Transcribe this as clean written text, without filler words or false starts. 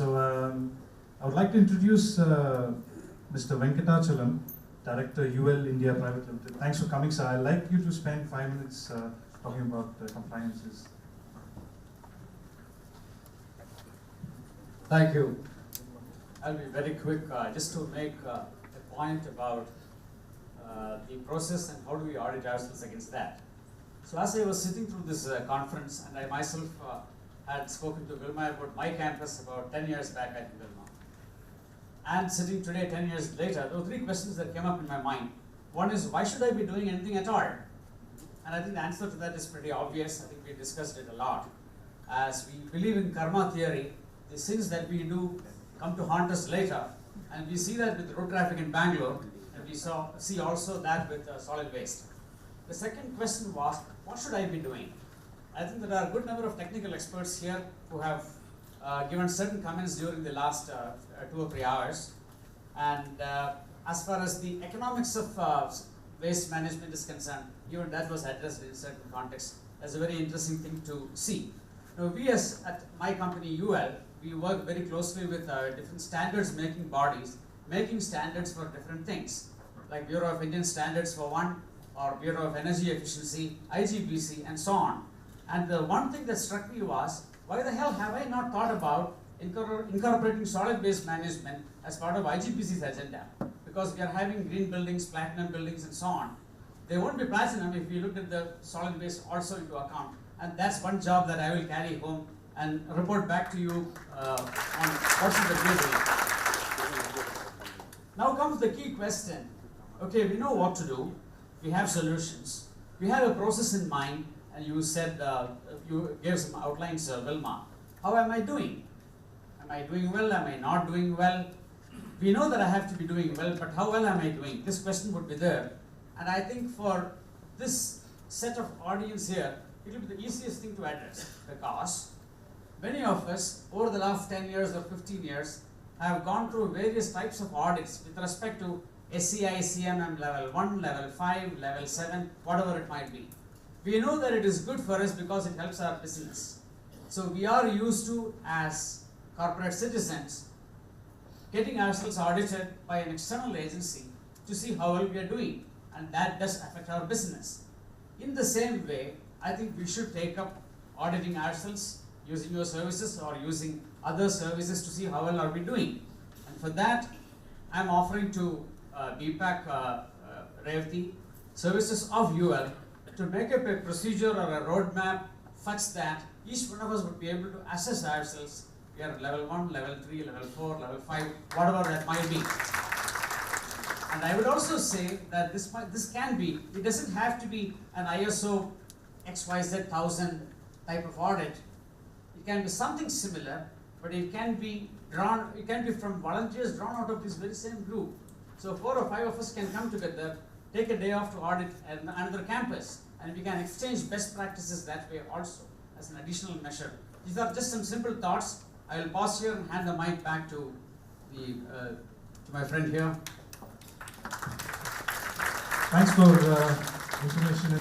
I would like to introduce Mr. Venkitachalam, Director, UL India Private Limited. Thanks for coming, sir. I'd like you to spend 5 minutes talking about compliances. Thank you. I'll be very quick, just to make a point about the process and how do we audit ourselves against that. So as I was sitting through this conference, and I myself had spoken to Wilma about my campus about 10 years back at Wilma. And sitting today 10 years later, there were 3 questions that came up in my mind. One is, why should I be doing anything at all? And I think the answer to that is pretty obvious. I think we discussed it a lot. As we believe in karma theory, the sins that we do come to haunt us later. And we see that with road traffic in Bangalore, and we see also that with solid waste. The second question was, what should I be doing? I think there are a good number of technical experts here who have given certain comments during the last 2 or 3 hours. And as far as the economics of waste management is concerned, even that was addressed in certain contexts as a very interesting thing to see. Now, we at my company UL, we work very closely with different standards making bodies, making standards for different things, like Bureau of Indian Standards for one, or Bureau of Energy Efficiency, IGBC, and so on. And the one thing that struck me was, why the hell have I not thought about incorporating solid waste management as part of IGBC's agenda? Because we are having green buildings, platinum buildings, and so on. They won't be platinum if we look at the solid waste also into account. And that's one job that I will carry home and report back to you on what should the do. Now comes the key question. Okay, we know what to do. We have solutions. We have a process in mind, and you said, you gave some outlines, Wilma. How am I doing? Am I doing well? Am I not doing well? We know that I have to be doing well, but how well am I doing? This question would be there. And I think for this set of audience here, it will be the easiest thing to address, because many of us over the last 10 years or 15 years have gone through various types of audits with respect to SCI, CMM level 1, level 5, level 7, whatever it might be. We know that it is good for us because it helps our business. So we are used to, as corporate citizens, getting ourselves audited by an external agency to see how well we are doing, and that does affect our business. In the same way, I think we should take up auditing ourselves using your services or using other services to see how well are we doing. And for that, I'm offering to BPAC Revati, services of UL, to make up a procedure or a roadmap such that each one of us would be able to assess ourselves. We are level 1, level 3, level 4, level 5, whatever that might be. And I would also say that this can be, it doesn't have to be an ISO XYZ 1000 type of audit. It can be something similar, but it can be from volunteers drawn out of this very same group. So 4 or 5 of us can come together, take a day off to audit another campus, and we can exchange best practices that way also as an additional measure. These are just some simple thoughts. I will pause here and hand the mic back to my friend here. Thanks for information.